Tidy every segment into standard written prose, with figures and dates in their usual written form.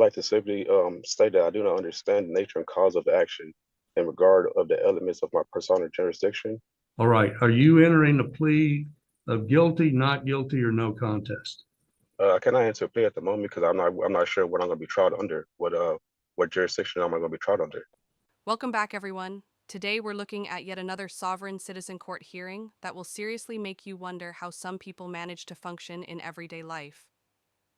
like to simply state that I do not understand the nature and cause of the action in regard of the elements of my personal jurisdiction. All right. Are you entering a plea of guilty, not guilty, or no contest? I cannot enter a plea at the moment because I'm not sure what I'm going to be tried under. What jurisdiction am I going to be tried under? Welcome back, everyone. Today we're looking at yet another sovereign citizen court hearing that will seriously make you wonder how some people manage to function in everyday life.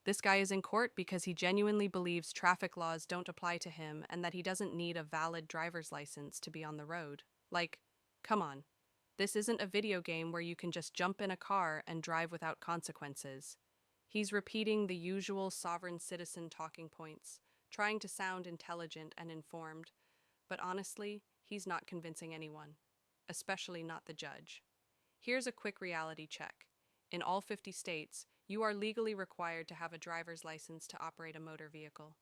This guy is in court because he genuinely believes traffic laws don't apply to him and that he doesn't need a valid driver's license to be on the road. Like, come on. This isn't a video game where you can just jump in a car and drive without consequences. He's repeating the usual sovereign citizen talking points, trying to sound intelligent and informed, but honestly, he's not convincing anyone, especially not the judge. Here's a quick reality check. In all 50 states, you are legally required to have a driver's license to operate a motor vehicle.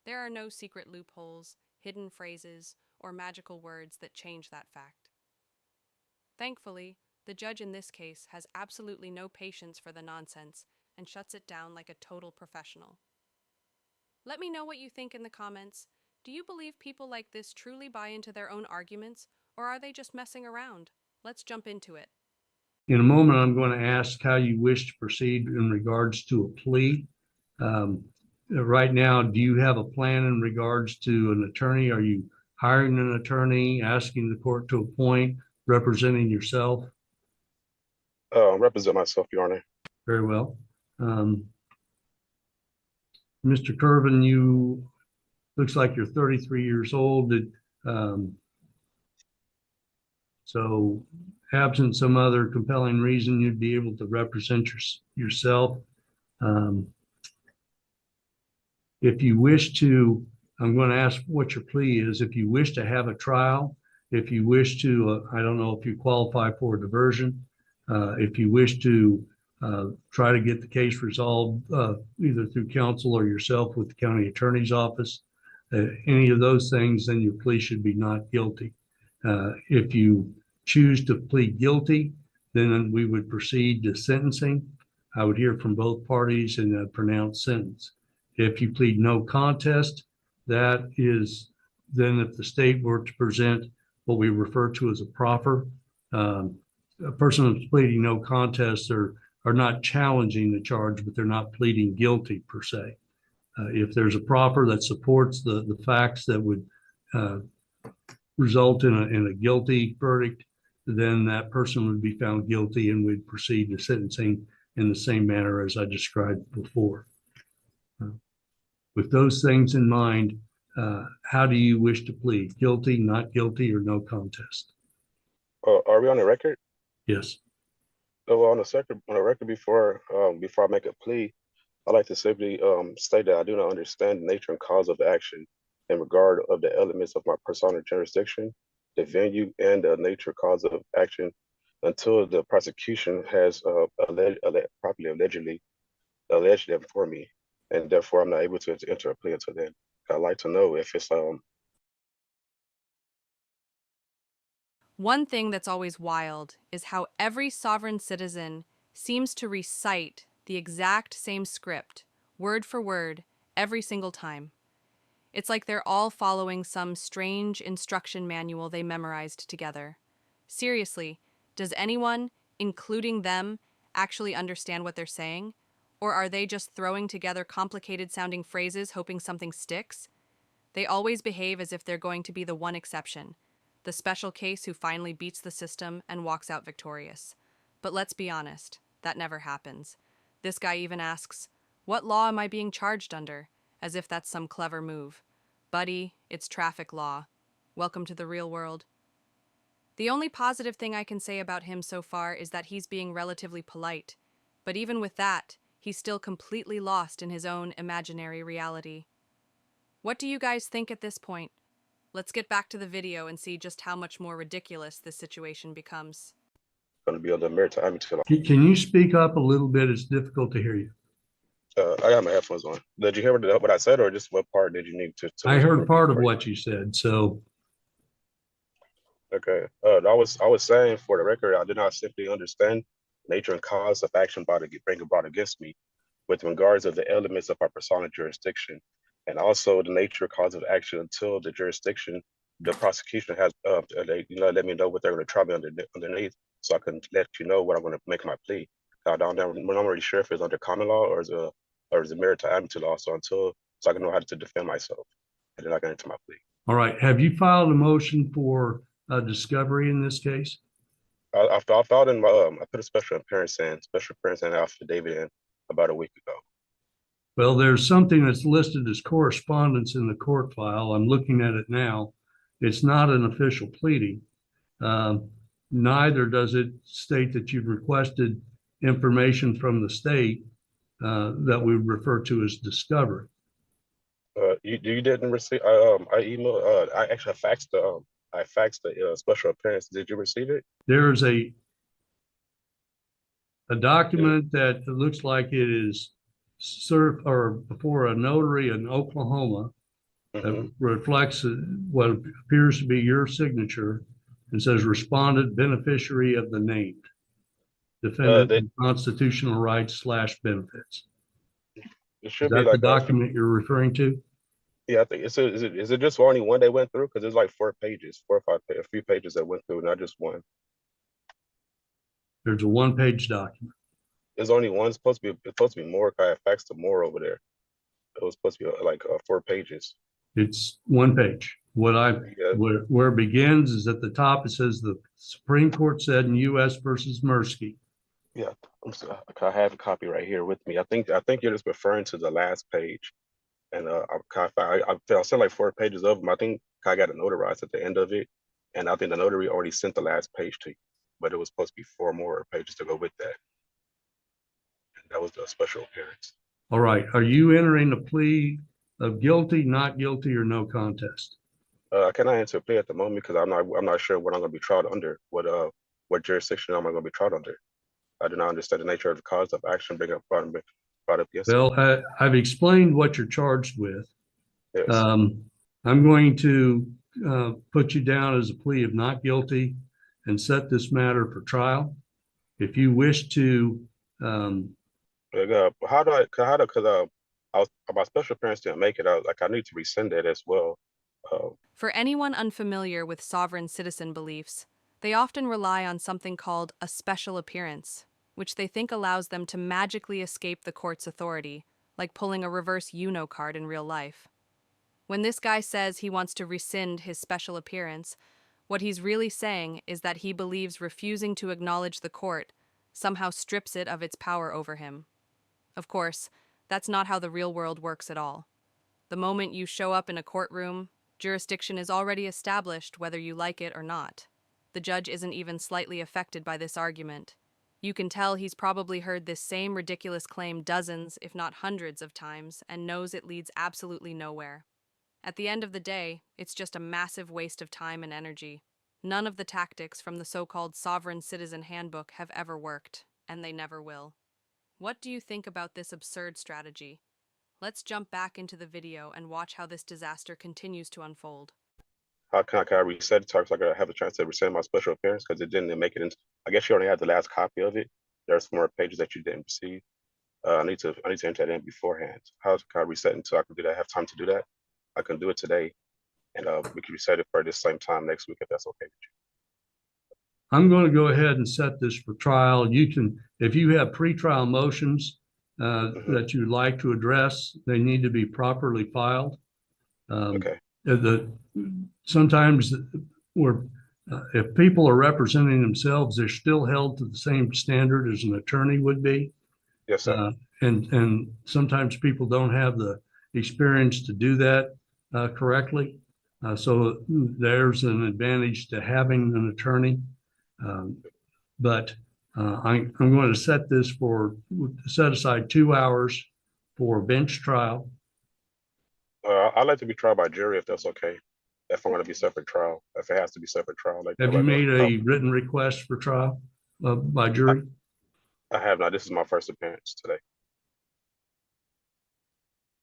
There are no secret loopholes, hidden phrases, or magical words that change that fact. Thankfully, the judge in this case has absolutely no patience for the nonsense and shuts it down like a total professional. Let me know what you think in the comments. Do you believe people like this truly buy into their own arguments, or are they just messing around? Let's jump into it. In a moment, I'm going to ask how you wish to proceed in regards to a plea. Right now, do you have a plan in regards to an attorney? Are you hiring an attorney, asking the court to appoint, representing yourself? Represent myself, Your Honor. Very well. Mr. Curvin, you looks like you're 33 years old. So absent some other compelling reason, you'd be able to represent yourself. If you wish to, I'm going to ask what your plea is. If you wish to have a trial, if you wish to, I don't know if you qualify for a diversion, if you wish to try to get the case resolved either through counsel or yourself with the county attorney's office, any of those things, then your plea should be not guilty. If you choose to plead guilty, then we would proceed to sentencing. I would hear from both parties and a pronounced sentence. If you plead no contest, that is then if the state were to present what we refer to as a proffer, a person who's pleading no contest are not challenging the charge, but they're not pleading guilty per se. If there's a proffer that supports the facts that would result in a guilty verdict, then that person would be found guilty and we'd proceed to sentencing in the same manner as I described before. With those things in mind, how do you wish to plead? Guilty, not guilty, or no contest? Are we on the record? Yes. So on the record before I make a plea, I'd like to simply state that I do not understand the nature and cause of the action in regard of the elements of my personal jurisdiction, the venue, and the nature cause of action until the prosecution has properly alleged them for me, and therefore I'm not able to enter a plea until then. I'd like to know if it's One thing that's always wild is how every sovereign citizen seems to recite the exact same script, word for word, every single time. It's like they're all following some strange instruction manual they memorized together. Seriously, does anyone, including them, actually understand what they're saying? Or are they just throwing together complicated-sounding phrases hoping something sticks? They always behave as if they're going to be the one exception, the special case who finally beats the system and walks out victorious. But let's be honest, that never happens. This guy even asks, "What law am I being charged under?" as if that's some clever move. Buddy, it's traffic law. Welcome to the real world. The only positive thing I can say about him so far is that he's being relatively polite. But even with that, he's still completely lost in his own imaginary reality. What do you guys think at this point? Let's get back to the video and see just how much more ridiculous this situation becomes. going to be on the maritime until Can you speak up a little bit? It's difficult to hear you. I got my headphones on. Did you hear what I said, or just what part did you need to I heard part of what you said, so. Okay. I was saying, for the record, I did not simply understand nature and cause of action brought against me with regards of the elements of our personal jurisdiction and also the nature cause of action until the jurisdiction, the prosecution has, they, let me know what they're going to try me underneath, so I can let you know what I'm going to make my plea. I'm not really sure if it's under common law or is it maritime amity law. So I can know how to defend myself, and then I can enter my plea. All right. Have you filed a motion for discovery in this case? I filed in my I put a special appearance in affidavit in about a week ago. Well, there's something that's listed as correspondence in the court file. I'm looking at it now. It's not an official pleading. Neither does it state that you've requested information from the state that we refer to as discovery. You didn't receive. I emailed. I actually faxed the special appearance. Did you receive it? There's a document that looks like it is served or before a notary in Oklahoma that reflects what appears to be your signature and says respondent beneficiary of the named defendant in constitutional rights / benefits. It should Is be that the like document you're referring to? Yeah, I think is it just only one they went through? Because there's like 4 pages, 4 or 5, a few pages that went through, not just one. There's a one-page document. There's only one. It's supposed to be more. I faxed to more over there. It was supposed to be like 4 pages. It's one page. Where it begins is at the top. It says the Supreme Court said in U.S. versus Mirsky. Yeah, I'm sorry. I have a copy right here with me. I think you're just referring to the last page, and I sent like 4 pages of them. I think I got it notarized at the end of it, and I think the notary already sent the last page to you, but it was supposed to be 4 more pages to go with that. And that was the special appearance. All right. Are you entering a plea of guilty, not guilty, or no contest? I cannot answer a plea at the moment because I'm not sure what I'm going to be tried under. What jurisdiction am I going to be tried under? I do not understand the nature of the cause of action brought up yesterday. Well, I've explained what you're charged with. Yes. I'm going to put you down as a plea of not guilty and set this matter for trial. If you wish to, because my special appearance didn't make it. I need to rescind it as well. For anyone unfamiliar with sovereign citizen beliefs, they often rely on something called a special appearance, which they think allows them to magically escape the court's authority, like pulling a reverse Uno card in real life. When this guy says he wants to rescind his special appearance, what he's really saying is that he believes refusing to acknowledge the court somehow strips it of its power over him. Of course, that's not how the real world works at all. The moment you show up in a courtroom, jurisdiction is already established whether you like it or not. The judge isn't even slightly affected by this argument. You can tell he's probably heard this same ridiculous claim dozens, if not hundreds of times, and knows it leads absolutely nowhere. At the end of the day, it's just a massive waste of time and energy. None of the tactics from the so-called Sovereign Citizen Handbook have ever worked, and they never will. What do you think about this absurd strategy? Let's jump back into the video and watch how this disaster continues to unfold. How can I reset it so I can have a chance to rescind my special appearance because it didn't make it into? I guess you only had the last copy of it. There's some more pages that you didn't receive. I need to enter that in beforehand. How can I reset it so I can do that? I have time to do that. I can do it today, and we can reset it for this same time next week if that's okay with you. I'm going to go ahead and set this for trial. You can, if you have pretrial motions that you'd like to address, they need to be properly filed. Okay. Sometimes if people are representing themselves, they're still held to the same standard as an attorney would be. Yes, sir. And sometimes people don't have the experience to do that correctly. So there's an advantage to having an attorney. But I'm going to set aside 2 hours for bench trial. I'd like to be tried by jury if that's okay. If I'm going to be separate trial, if it has to be separate trial. Have you made a written request for trial by jury? I have not. This is my first appearance today.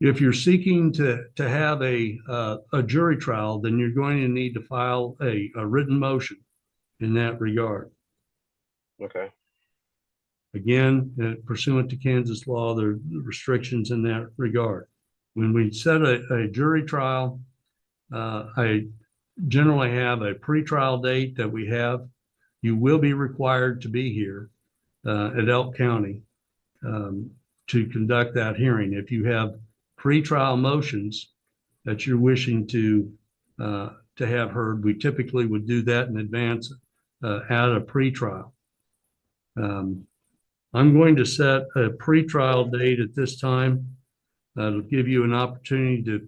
If you're seeking to have a jury trial, then you're going to need to file a written motion in that regard. Okay. Again, pursuant to Kansas law, there are restrictions in that regard. When we set a jury trial, I generally have a pretrial date that we have. You will be required to be here at Elk County to conduct that hearing. If you have pretrial motions that you're wishing to have heard, we typically would do that in advance at a pretrial. I'm going to set a pretrial date at this time. It'll give you an opportunity to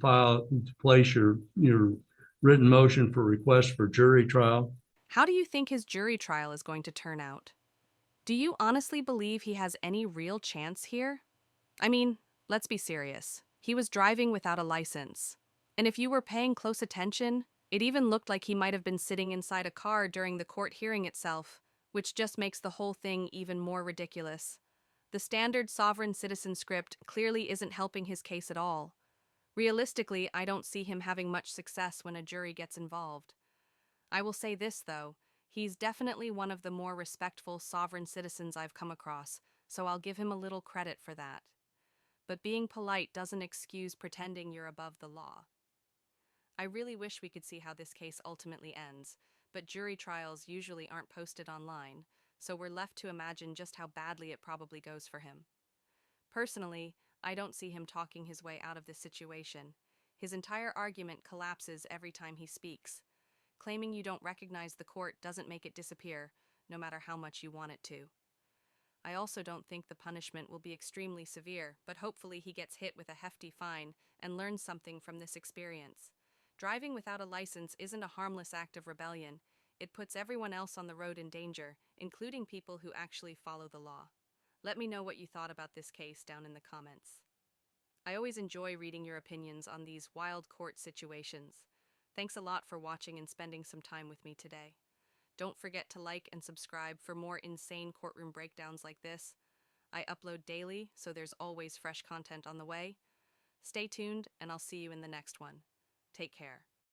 place your written motion for request for jury trial. How do you think his jury trial is going to turn out? Do you honestly believe he has any real chance here? I mean, let's be serious. He was driving without a license. And if you were paying close attention, it even looked like he might have been sitting inside a car during the court hearing itself, which just makes the whole thing even more ridiculous. The standard sovereign citizen script clearly isn't helping his case at all. Realistically, I don't see him having much success when a jury gets involved. I will say this, though. He's definitely one of the more respectful sovereign citizens I've come across, so I'll give him a little credit for that. But being polite doesn't excuse pretending you're above the law. I really wish we could see how this case ultimately ends, but jury trials usually aren't posted online, so we're left to imagine just how badly it probably goes for him. Personally, I don't see him talking his way out of this situation. His entire argument collapses every time he speaks. Claiming you don't recognize the court doesn't make it disappear, no matter how much you want it to. I also don't think the punishment will be extremely severe, but hopefully he gets hit with a hefty fine and learns something from this experience. Driving without a license isn't a harmless act of rebellion. It puts everyone else on the road in danger, including people who actually follow the law. Let me know what you thought about this case down in the comments. I always enjoy reading your opinions on these wild court situations. Thanks a lot for watching and spending some time with me today. Don't forget to like and subscribe for more insane courtroom breakdowns like this. I upload daily, so there's always fresh content on the way. Stay tuned, and I'll see you in the next one. Take care.